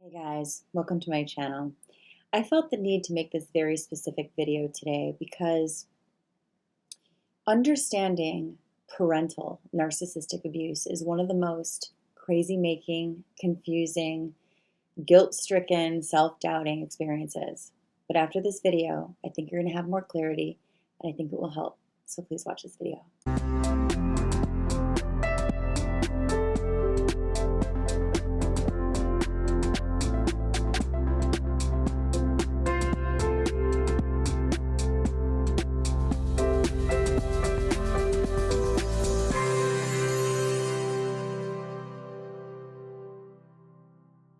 Hey guys, welcome to my channel. I felt the need to make this very specific video today because understanding parental narcissistic abuse is one of the most crazy-making, confusing, guilt-stricken, self-doubting experiences. But after this video, I think you're going to have more clarity and I think it will help. So please watch this video.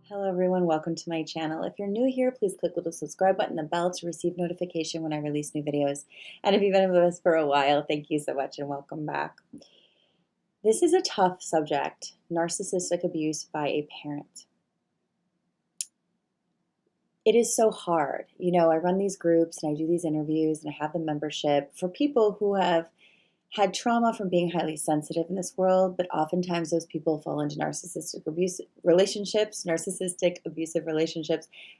Hello everyone, welcome to my channel. If you're new here, please click the little subscribe button and the bell to receive notification when I release new videos. And if you've been with us for a while, thank you so much and welcome back. This is a tough subject, narcissistic abuse by a parent. It is so hard. You know, I run these groups and I do these interviews and I have the membership for people who have had trauma from being highly sensitive in this world, but oftentimes those people fall into narcissistic abusive relationships,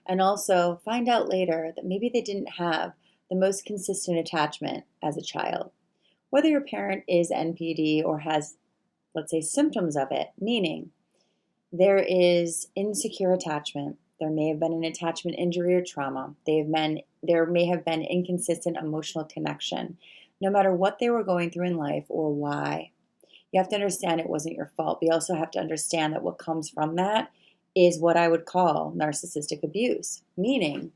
and also find out later that maybe they didn't have the most consistent attachment as a child. Whether your parent is NPD or has, let's say, symptoms of it, meaning there is insecure attachment, there may have been an attachment injury or trauma, there may have been inconsistent emotional connection, no matter what they were going through in life or why. You have to understand it wasn't your fault. But you also have to understand that what comes from that is what I would call narcissistic abuse, meaning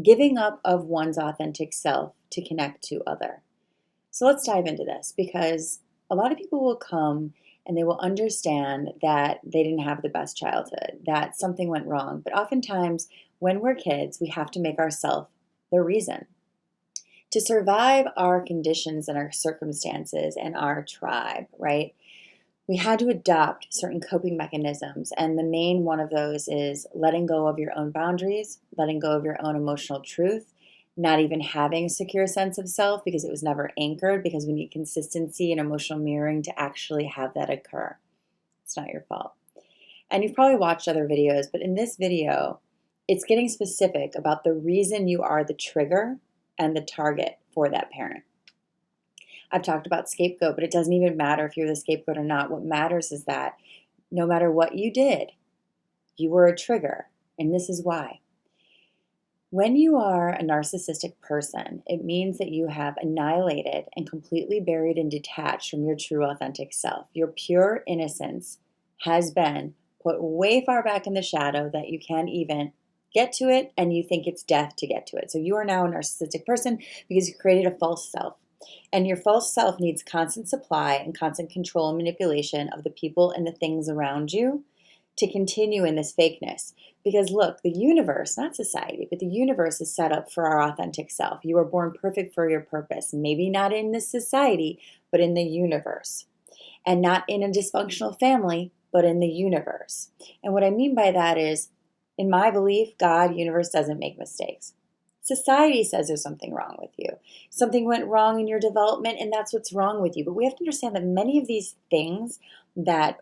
giving up of one's authentic self to connect to other. So let's dive into this, because a lot of people will come and they will understand that they didn't have the best childhood, that something went wrong. But oftentimes when we're kids, we have to make ourselves the reason. To survive our conditions and our circumstances and our tribe, right? We had to adopt certain coping mechanisms. And the main one of those is letting go of your own boundaries, letting go of your own emotional truth, not even having a secure sense of self because it was never anchored, because we need consistency and emotional mirroring to actually have that occur. It's not your fault. And you've probably watched other videos, but in this video, it's getting specific about the reason you are the trigger and the target for that parent. I've talked about scapegoat, but it doesn't even matter if you're the scapegoat or not. What matters is that no matter what you did, you were a trigger, and this is why. When you are a narcissistic person, it means that you have annihilated and completely buried and detached from your true authentic self. Your pure innocence has been put way far back in the shadow that you can't even get to it, and you think it's death to get to it. So you are now a narcissistic person because you created a false self. And your false self needs constant supply and constant control and manipulation of the people and the things around you to continue in this fakeness. Because look, the universe, not society, but the universe is set up for our authentic self. You are born perfect for your purpose. Maybe not in this society, but in the universe. And not in a dysfunctional family, but in the universe. And what I mean by that is, in my belief, God, universe doesn't make mistakes. Society says there's something wrong with you. Something went wrong in your development, and that's what's wrong with you. But we have to understand that many of these things that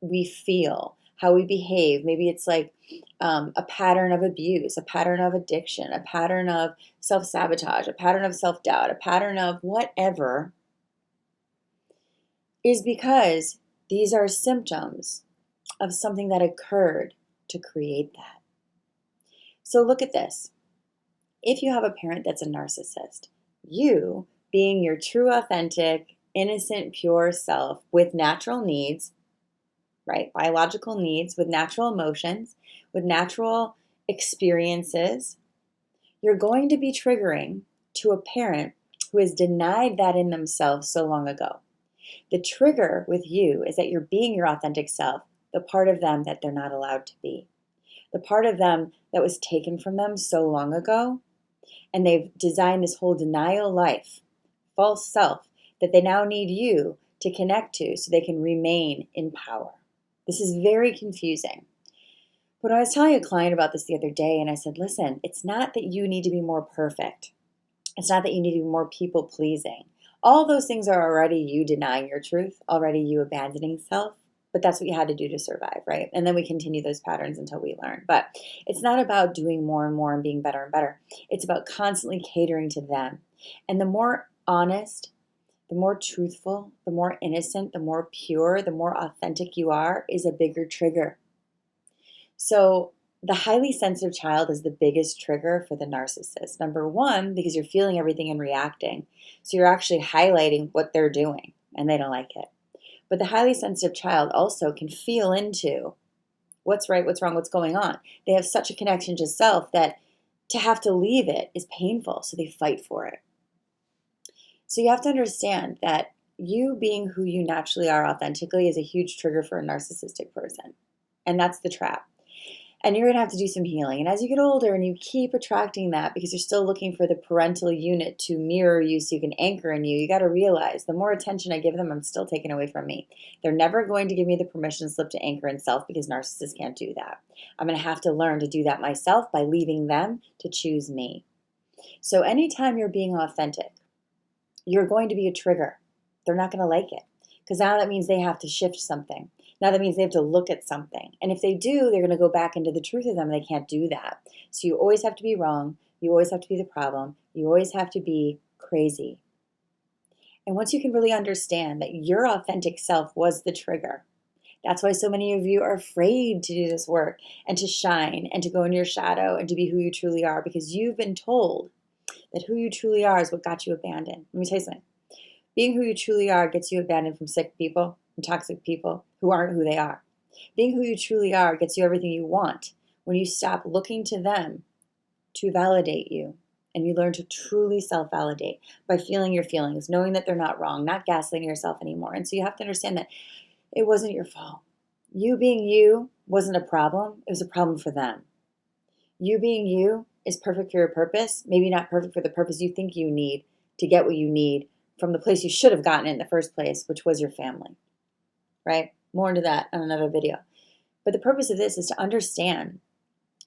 we feel, how we behave, maybe it's like a pattern of abuse, a pattern of addiction, a pattern of self-sabotage, a pattern of self-doubt, a pattern of whatever, is because these are symptoms of something that occurred to create that. So look at this. If you have a parent that's a narcissist, you being your true, authentic, innocent, pure self with natural needs, right? Biological needs, with natural emotions, with natural experiences, you're going to be triggering to a parent who has denied that in themselves so long ago. The trigger with you is that you're being your authentic self, the part of them that they're not allowed to be. The part of them that was taken from them so long ago, and they've designed this whole denial life, false self, that they now need you to connect to so they can remain in power. This is very confusing. But I was telling a client about this the other day, and I said, listen, it's not that you need to be more perfect. It's not that you need to be more people-pleasing. All those things are already you denying your truth, already you abandoning self. But that's what you had to do to survive, right? And then we continue those patterns until we learn. But it's not about doing more and more and being better and better. It's about constantly catering to them. And the more honest, the more truthful, the more innocent, the more pure, the more authentic you are is a bigger trigger. So the highly sensitive child is the biggest trigger for the narcissist. Number one, because you're feeling everything and reacting. So you're actually highlighting what they're doing and they don't like it. But the highly sensitive child also can feel into what's right, what's wrong, what's going on. They have such a connection to self that to have to leave it is painful, so they fight for it. So you have to understand that you being who you naturally are authentically is a huge trigger for a narcissistic person. And that's the trap. And you're going to have to do some healing. And as you get older and you keep attracting that because you're still looking for the parental unit to mirror you so you can anchor in you, you got to realize the more attention I give them, I'm still taking away from me. They're never going to give me the permission slip to anchor in self because narcissists can't do that. I'm going to have to learn to do that myself by leaving them to choose me. So anytime you're being authentic, you're going to be a trigger. They're not going to like it because now that means they have to shift something. Now that means they have to look at something. And if they do, they're going to go back into the truth of them. They can't do that. So you always have to be wrong. You always have to be the problem. You always have to be crazy. And once you can really understand that your authentic self was the trigger, that's why so many of you are afraid to do this work and to shine and to go in your shadow and to be who you truly are because you've been told that who you truly are is what got you abandoned. Let me tell you something. Being who you truly are gets you abandoned from sick people and toxic people who aren't who they are. Being who you truly are gets you everything you want when you stop looking to them to validate you and you learn to truly self-validate by feeling your feelings, knowing that they're not wrong, not gaslighting yourself anymore. And so you have to understand that it wasn't your fault. You being you wasn't a problem. It was a problem for them. You being you is perfect for your purpose, maybe not perfect for the purpose you think you need to get what you need from the place you should have gotten it in the first place, which was your family, right? More into that on another video. But the purpose of this is to understand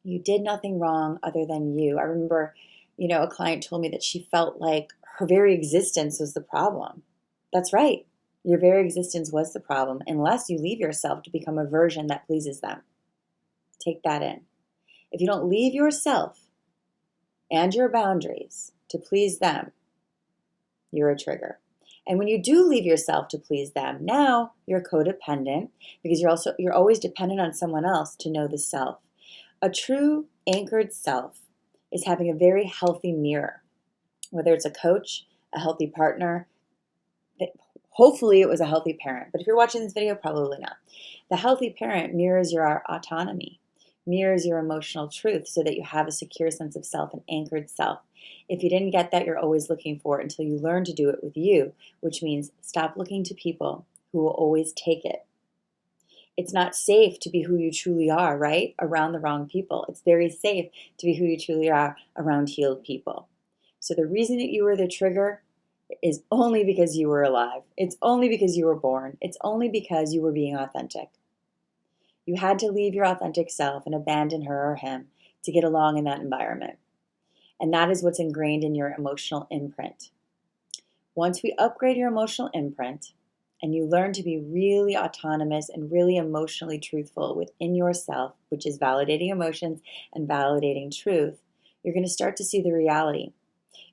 you did nothing wrong other than you. I remember, a client told me that she felt like her very existence was the problem. That's right. Your very existence was the problem unless you leave yourself to become a version that pleases them. Take that in. If you don't leave yourself and your boundaries to please them, you're a trigger. And when you do leave yourself to please them, now you're codependent because you're always dependent on someone else to know the self. A true anchored self is having a very healthy mirror, whether it's a coach, a healthy partner. Hopefully it was a healthy parent, but if you're watching this video, probably not. The healthy parent mirrors your autonomy, mirrors your emotional truth so that you have a secure sense of self, an anchored self. If you didn't get that, you're always looking for it until you learn to do it with you, which means stop looking to people who will always take it. It's not safe to be who you truly are, right? Around the wrong people. It's very safe to be who you truly are around healed people. So the reason that you were the trigger is only because you were alive. It's only because you were born. It's only because you were being authentic. You had to leave your authentic self and abandon her or him to get along in that environment. And that is what's ingrained in your emotional imprint. Once we upgrade your emotional imprint and you learn to be really autonomous and really emotionally truthful within yourself, which is validating emotions and validating truth, you're going to start to see the reality.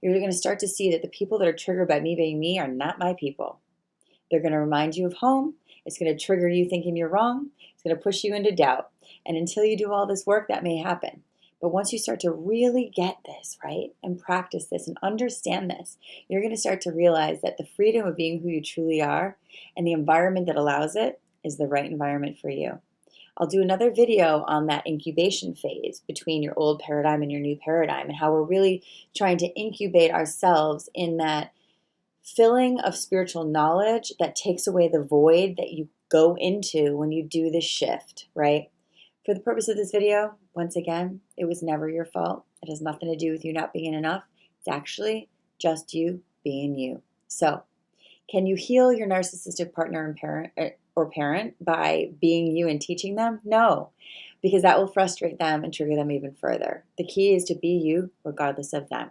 You're going to start to see that the people that are triggered by me being me are not my people. They're going to remind you of home. It's going to trigger you thinking you're wrong. It's going to push you into doubt. And until you do all this work, that may happen. But once you start to really get this, right, and practice this and understand this, you're going to start to realize that the freedom of being who you truly are and the environment that allows it is the right environment for you. I'll do another video on that incubation phase between your old paradigm and your new paradigm and how we're really trying to incubate ourselves in that filling of spiritual knowledge that takes away the void that you go into when you do this shift, right? For the purpose of this video, once again, it was never your fault. It has nothing to do with you not being enough. It's actually just you being you. So, can you heal your narcissistic partner and parent by being you and teaching them? No, because that will frustrate them and trigger them even further. The key is to be you regardless of them.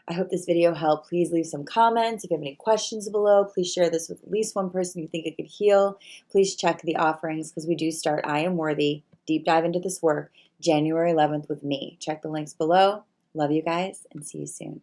I hope this video helped. Please leave some comments. If you have any questions below, please share this with at least one person you think it could heal. Please check the offerings because we do start I Am Worthy, deep dive into this work, January 11th with me. Check the links below. Love you guys and see you soon.